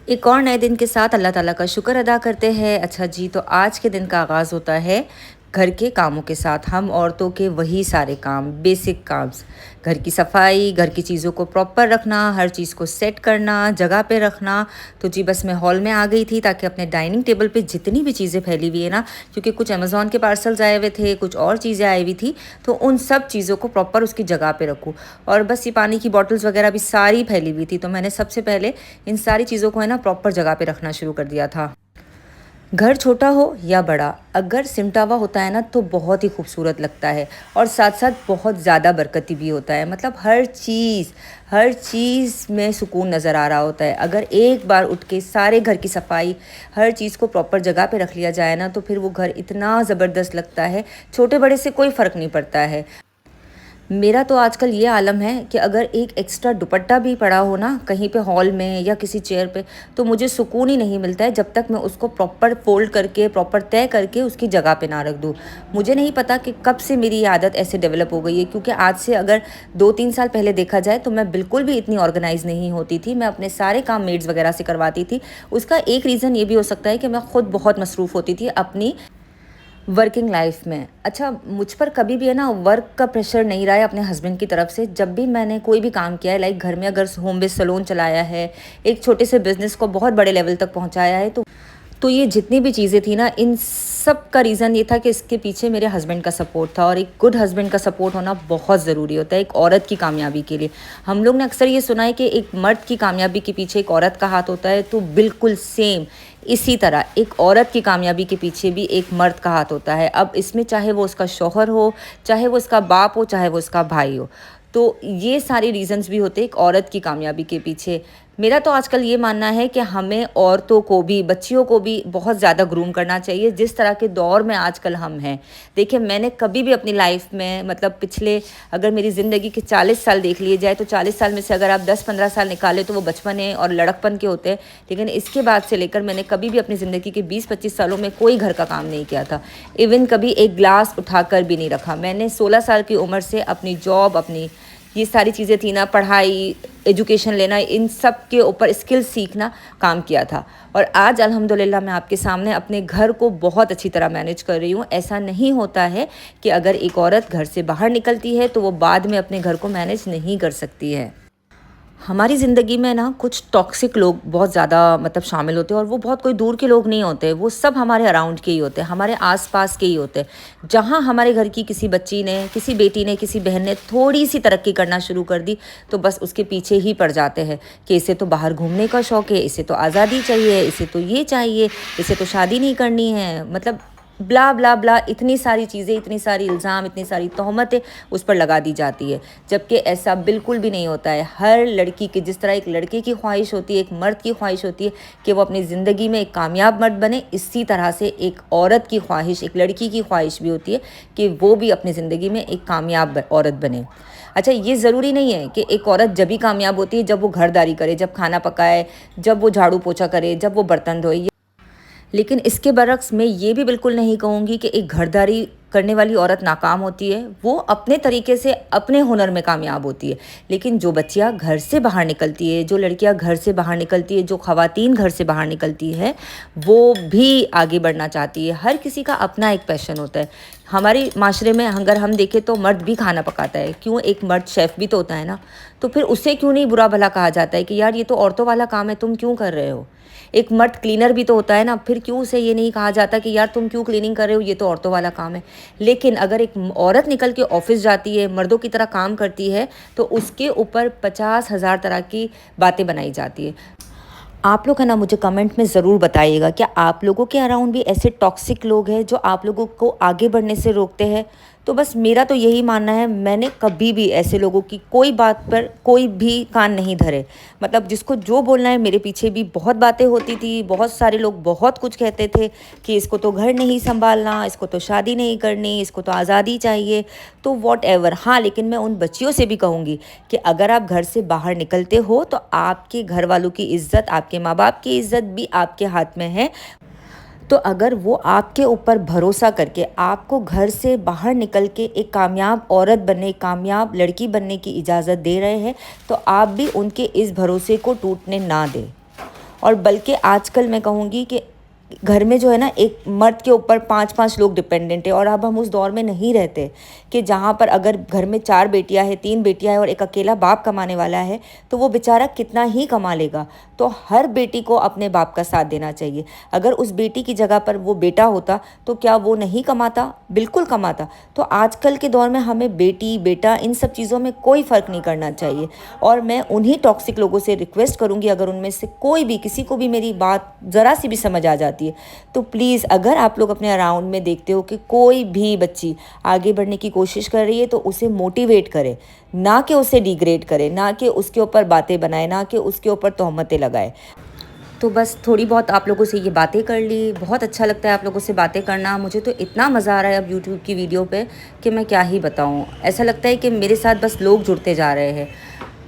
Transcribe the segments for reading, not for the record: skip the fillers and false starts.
एक और नए दिन के साथ अल्लाह ताला का शुक्र अदा करते हैं। अच्छा जी, तो आज के दिन का आगाज़ होता है घर के कामों के साथ। हम औरतों के वही सारे काम, बेसिक काम्स, घर की सफाई, घर की चीज़ों को प्रॉपर रखना, हर चीज़ को सेट करना, जगह पे रखना। तो जी बस मैं हॉल में आ गई थी ताकि अपने डाइनिंग टेबल पे जितनी भी चीज़ें फैली हुई है ना, क्योंकि कुछ अमेज़ॉन के पार्सल्स आए हुए थे, कुछ और चीज़ें आई हुई थी, तो उन सब चीज़ों को प्रॉपर उसकी जगह पे रखूँ। और बस ये पानी की बॉटल्स वगैरह भी सारी फैली हुई थी, तो मैंने सबसे पहले इन सारी चीज़ों को है ना प्रॉपर जगह पे रखना शुरू कर दिया था। घर छोटा हो या बड़ा, अगर सिमटा हुआ होता है ना तो बहुत ही खूबसूरत लगता है और साथ साथ बहुत ज़्यादा बरकती भी होता है। मतलब हर चीज़ में सुकून नज़र आ रहा होता है। अगर एक बार उठ के सारे घर की सफाई, हर चीज़ को प्रॉपर जगह पे रख लिया जाए ना, तो फिर वो घर इतना ज़बरदस्त लगता है। छोटे बड़े से कोई फ़र्क नहीं पड़ता है। मेरा तो आजकल ये आलम है कि अगर एक एक्स्ट्रा दुपट्टा भी पड़ा हो ना कहीं पे हॉल में या किसी चेयर पे, तो मुझे सुकून ही नहीं मिलता है जब तक मैं उसको प्रॉपर फोल्ड करके, प्रॉपर तय करके उसकी जगह पे ना रख दूँ। मुझे नहीं पता कि कब से मेरी ये आदत ऐसे डेवलप हो गई है, क्योंकि आज से अगर 2-3 साल पहले देखा जाए तो मैं बिल्कुल भी इतनी ऑर्गेनाइज नहीं होती थी। मैं अपने सारे काम मेड्स वगैरह से करवाती थी। उसका एक रीज़न ये भी हो सकता है कि मैं खुद बहुत मसरूफ़ होती थी अपनी वर्किंग लाइफ में। अच्छा, मुझ पर कभी भी है ना वर्क का प्रेशर नहीं रहा है अपने हस्बैंड की तरफ से। जब भी मैंने कोई भी काम किया है, लाइक घर में अगर होम बेस्ड सैलून चलाया है, एक छोटे से बिजनेस को बहुत बड़े लेवल तक पहुंचाया है, तो ये जितनी भी चीज़ें थी ना, इन सब का रीज़न ये था कि इसके पीछे मेरे हस्बैंड का सपोर्ट था। और एक गुड हस्बैंड का सपोर्ट होना बहुत ज़रूरी होता है एक औरत की कामयाबी के लिए। हम लोग ने अक्सर ये सुना है कि एक मर्द की कामयाबी के पीछे एक औरत का हाथ होता है, तो बिल्कुल सेम इसी तरह एक औरत की कामयाबी के पीछे भी एक मर्द का हाथ होता है। अब इसमें चाहे वो उसका शौहर हो, चाहे वो उसका बाप हो, चाहे वो उसका भाई हो, तो ये सारे रीजंस भी होते हैं एक औरत की कामयाबी के पीछे। मेरा तो आजकल ये मानना है कि हमें औरतों को भी, बच्चियों को भी बहुत ज़्यादा ग्रूम करना चाहिए, जिस तरह के दौर में आजकल हम हैं। देखिए, मैंने कभी भी अपनी लाइफ में, मतलब पिछले, अगर मेरी ज़िंदगी के 40 साल देख लिए जाए, तो 40 साल में से अगर आप 10-15 साल निकालें तो वो बचपने और लड़कपन के होते हैं। लेकिन इसके बाद से लेकर मैंने कभी भी अपनी ज़िंदगी के 20-25 सालों में कोई घर का काम नहीं किया था। इवन कभी एक ग्लास उठाकर भी नहीं रखा। मैंने 16 साल की उम्र से अपनी जॉब, अपनी ये सारी चीज़ें थी ना, पढ़ाई, एजुकेशन लेना, इन सब के ऊपर स्किल सीखना काम किया था। और आज अल्हम्दुलिल्लाह मैं आपके सामने अपने घर को बहुत अच्छी तरह मैनेज कर रही हूँ। ऐसा नहीं होता है कि अगर एक औरत घर से बाहर निकलती है तो वो बाद में अपने घर को मैनेज नहीं कर सकती है। हमारी ज़िंदगी में ना कुछ टॉक्सिक लोग बहुत ज़्यादा मतलब शामिल होते हैं, और वो बहुत कोई दूर के लोग नहीं होते, वो सब हमारे अराउंड के ही होते हैं, हमारे आसपास के ही होते हैं। जहाँ हमारे घर की किसी बच्ची ने, किसी बेटी ने, किसी बहन ने थोड़ी सी तरक्की करना शुरू कर दी, तो बस उसके पीछे ही पड़ जाते हैं कि इसे तो बाहर घूमने का शौक़ है, इसे तो आज़ादी चाहिए, इसे तो ये चाहिए, इसे तो शादी नहीं करनी है, मतलब ब्ला ब्ला ब्ला, इतनी सारी चीज़ें, इतनी सारी इल्ज़ाम, इतनी सारी तोहमतें उस पर लगा दी जाती है। जबकि ऐसा बिल्कुल भी नहीं होता है। हर लड़की की, जिस तरह एक लड़के की ख्वाहिश होती है, एक मर्द की ख्वाहिश होती है कि वो अपनी ज़िंदगी में एक कामयाब मर्द बने, इसी तरह से एक औरत की ख्वाहिश, एक लड़की की ख्वाहिश भी होती है कि वो भी अपनी ज़िंदगी में एक कामयाब औरत बने। अच्छा, ये ज़रूरी नहीं है कि एक औरत जब ही कामयाब होती है जब वो घरदारी करे, जब खाना पकाए, जब वो झाड़ू पोछा करे, जब वो बर्तन धोए। लेकिन इसके बरक्स मैं ये भी बिल्कुल नहीं कहूँगी कि एक घरदारी करने वाली औरत नाकाम होती है। वो अपने तरीके से, अपने हुनर में कामयाब होती है। लेकिन जो बच्चियाँ घर से बाहर निकलती है, जो लड़कियाँ घर से बाहर निकलती है, जो ख़वातीन घर से बाहर निकलती है, वो भी आगे बढ़ना चाहती है। हर किसी का अपना एक पैशन होता है। हमारे माशरे में अगर हम देखें तो मर्द भी खाना पकाता है, क्यों? एक मर्द शेफ़ भी तो होता है ना। तो फिर उसे क्यों नहीं बुरा भला कहा जाता है कि यार ये तो औरतों वाला काम है, तुम क्यों कर रहे हो? एक मर्द क्लीनर भी तो होता है ना, फिर क्यों उसे ये नहीं कहा जाता कि यार तुम क्यों क्लीनिंग कर रहे हो, ये तो औरतों वाला काम है। लेकिन अगर एक औरत निकल के ऑफिस जाती है, मर्दों की तरह काम करती है, तो उसके ऊपर 50,000 तरह की बातें बनाई जाती है। आप लोग है ना, मुझे कमेंट में ज़रूर बताइएगा, क्या आप लोगों के अराउंड भी ऐसे टॉक्सिक लोग हैं जो आप लोगों को आगे बढ़ने से रोकते हैं? तो बस मेरा तो यही मानना है, मैंने कभी भी ऐसे लोगों की कोई बात पर कोई भी कान नहीं धरे। मतलब जिसको जो बोलना है, मेरे पीछे भी बहुत बातें होती थी, बहुत सारे लोग बहुत कुछ कहते थे कि इसको तो घर नहीं संभालना, इसको तो शादी नहीं करनी, इसको तो आज़ादी चाहिए, तो वॉट एवर। हाँ, लेकिन मैं उन बच्चियों से भी कहूँगी कि अगर आप घर से बाहर निकलते हो तो आपके घर वालों की इज़्ज़त, आपके माँ बाप की इज़्ज़त भी आपके हाथ में है। तो अगर वो आपके ऊपर भरोसा करके आपको घर से बाहर निकल के एक कामयाब औरत बनने, कामयाब लड़की बनने की इजाज़त दे रहे हैं, तो आप भी उनके इस भरोसे को टूटने ना दें। और बल्कि आजकल मैं कहूँगी कि घर में जो है ना एक मर्द के ऊपर 5-5 लोग डिपेंडेंट है। और अब हम उस दौर में नहीं रहते कि जहाँ पर अगर घर में 4 बेटियां हैं, 3 बेटियां हैं और एक अकेला बाप कमाने वाला है तो वो बेचारा कितना ही कमा लेगा। तो हर बेटी को अपने बाप का साथ देना चाहिए। अगर उस बेटी की जगह पर वो बेटा होता तो क्या वो नहीं कमाता? बिल्कुल कमाता। तो आजकल के दौर में हमें बेटी बेटा इन सब चीज़ों में कोई फ़र्क नहीं करना चाहिए। और मैं उन्हीं टॉक्सिक लोगों से रिक्वेस्ट करूँगी, अगर उनमें से कोई भी किसी को भी मेरी बात ज़रा सी भी समझ आ जाती है तो प्लीज़, अगर आप लोग अपने अराउंड में देखते हो कि कोई भी बच्ची आगे बढ़ने की कोशिश कर रही है तो उसे मोटिवेट करें, ना कि उसे डिग्रेड करें, ना कि उसके ऊपर बातें बनाए, ना कि उसके ऊपर तोहमतें लगाए। तो बस थोड़ी बहुत आप लोगों से ये बातें कर ली। बहुत अच्छा लगता है आप लोगों से बातें करना। मुझे तो इतना मज़ा आ रहा है अब यूट्यूब की वीडियो पे कि मैं क्या ही बताऊँ। ऐसा लगता है कि मेरे साथ बस लोग जुड़ते जा रहे हैं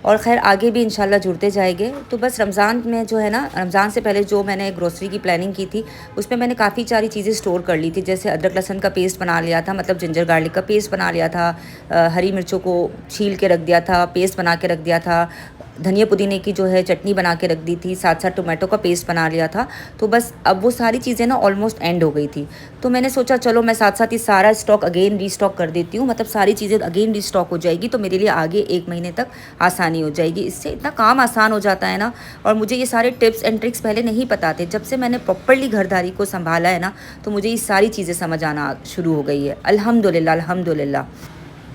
और ख़ैर आगे भी इंशाल्लाह जुड़ते जाएंगे। तो बस रमज़ान में जो है ना, रमज़ान से पहले जो मैंने ग्रोसरी की प्लानिंग की थी उसमें मैंने काफ़ी सारी चीज़ें स्टोर कर ली थी। जैसे अदरक लहसुन का पेस्ट बना लिया था, मतलब जिंजर गार्लिक का पेस्ट बना लिया था, हरी मिर्चों को छील के रख दिया था, पेस्ट बना के रख दिया था, धनिया पुदीने की जो है चटनी बना के रख दी थी, साथ साथ टोमेटो का पेस्ट बना लिया था। तो बस अब वो सारी चीज़ें ना ऑलमोस्ट एंड हो गई थी। तो मैंने सोचा चलो मैं साथ साथ ही सारा स्टॉक अगेन रीस्टॉक कर देती हूँ, मतलब सारी चीज़ें अगेन रीस्टॉक हो जाएगी तो मेरे लिए आगे 1 महीने तक आसानी हो जाएगी। इससे इतना काम आसान हो जाता है ना। और मुझे ये सारे टिप्स एंड ट्रिक्स पहले नहीं पता थे। जब से मैंने प्रॉपरली घरदारी को संभाला है ना तो मुझे ये सारी चीज़ें समझ आना शुरू हो गई है। अल्हम्दुलिल्लाह अल्हम्दुलिल्लाह।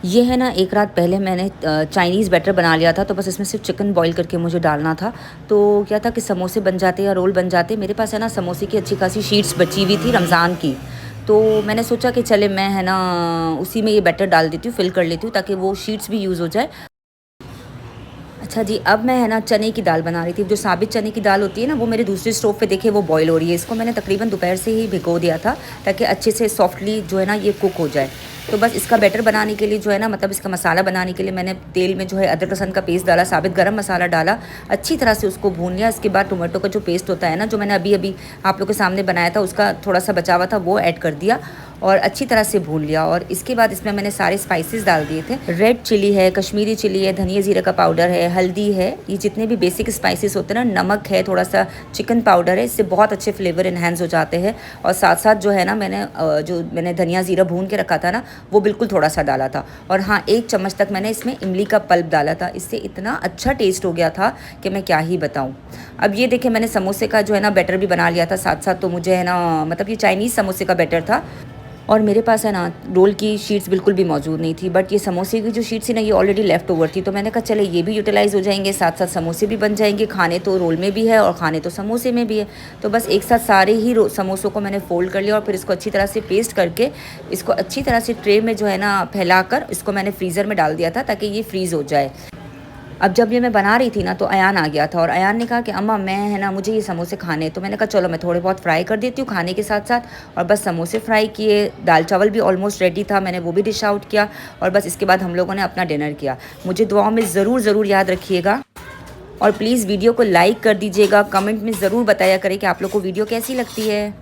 ये है ना, एक रात पहले मैंने चाइनीज़ बैटर बना लिया था। तो बस इसमें सिर्फ चिकन बॉईल करके मुझे डालना था। तो क्या था कि समोसे बन जाते या रोल बन जाते। मेरे पास है ना समोसे की अच्छी खासी शीट्स बची हुई थी रमज़ान की। तो मैंने सोचा कि चले मैं है ना उसी में ये बैटर डाल देती हूँ, फिल कर लेती हूँ ताकि वो शीट्स भी यूज़ हो जाए। अच्छा जी, अब मैं है ना चने की दाल बना रही थी। जो साबित चने की दाल होती है ना, वो मेरे दूसरे स्टोव पे देखिए वो बॉईल हो रही है। इसको मैंने तकरीबन दोपहर से ही भिगो दिया था ताकि अच्छे से सॉफ्टली जो है ना ये कुक हो जाए। तो बस इसका बैटर बनाने के लिए जो है ना, मतलब इसका मसाला बनाने के लिए मैंने तेल में जो है अदरक लहसुन का पेस्ट डाला, साबित गरम मसाला डाला, अच्छी तरह से उसको भून लिया। इसके बाद टोमेटो का जो पेस्ट होता है ना, जो मैंने अभी अभी आप लोग के सामने बनाया था, उसका थोड़ा सा बचा हुआ था वो ऐड कर दिया और अच्छी तरह से भून लिया। और इसके बाद इसमें मैंने सारे स्पाइसेस डाल दिए थे। रेड चिली है, कश्मीरी चिली है, धनिया जीरा का पाउडर है, हल्दी है, ये जितने भी बेसिक स्पाइसेस होते हैं ना, नमक है, थोड़ा सा चिकन पाउडर है। इससे बहुत अच्छे फ्लेवर इन्हेंस हो जाते हैं। और साथ साथ जो है ना मैंने धनिया जीरा भून के रखा था ना, वो बिल्कुल थोड़ा सा डाला था। और हाँ, 1 चम्मच तक मैंने इसमें इमली का पल्प डाला था। इससे इतना अच्छा टेस्ट हो गया था कि मैं क्या ही बताऊँ। अब ये देखिए मैंने समोसे का जो है ना बैटर भी बना लिया था साथ साथ। तो मुझे है ना, मतलब ये चाइनीज़ समोसे का बैटर था और मेरे पास है ना रोल की शीट्स बिल्कुल भी मौजूद नहीं थी। बट ये समोसे की जो शीट्स थी ना, ये ऑलरेडी लेफ़्ट ओवर थी। तो मैंने कहा चले ये भी यूटिलाइज़ हो जाएंगे, साथ साथ समोसे भी बन जाएंगे। खाने तो रोल में भी है और खाने तो समोसे में भी है। तो बस एक साथ सारे ही समोसों को मैंने फ़ोल्ड कर लिया और फिर इसको अच्छी तरह से पेस्ट करके इसको अच्छी तरह से ट्रे में जो है ना फैलाकर इसको मैंने फ्रीज़र में डाल दिया था ताकि ये फ्रीज़ हो जाए। अब जब ये मैं बना रही थी ना तो अयान आ गया था और अयान ने कहा कि अम्मा मैं है ना मुझे ये समोसे खाने। तो मैंने कहा चलो मैं थोड़े बहुत फ्राई कर देती हूँ खाने के साथ साथ। और बस समोसे फ्राई किए, दाल चावल भी ऑलमोस्ट रेडी था, मैंने वो भी डिश आउट किया। और बस इसके बाद हम लोगों ने अपना डिनर किया। मुझे दुआओं में ज़रूर याद रखिएगा और प्लीज़ वीडियो को लाइक कर दीजिएगा। कमेंट में ज़रूर बताया करें कि आप लोग को वीडियो कैसी लगती है।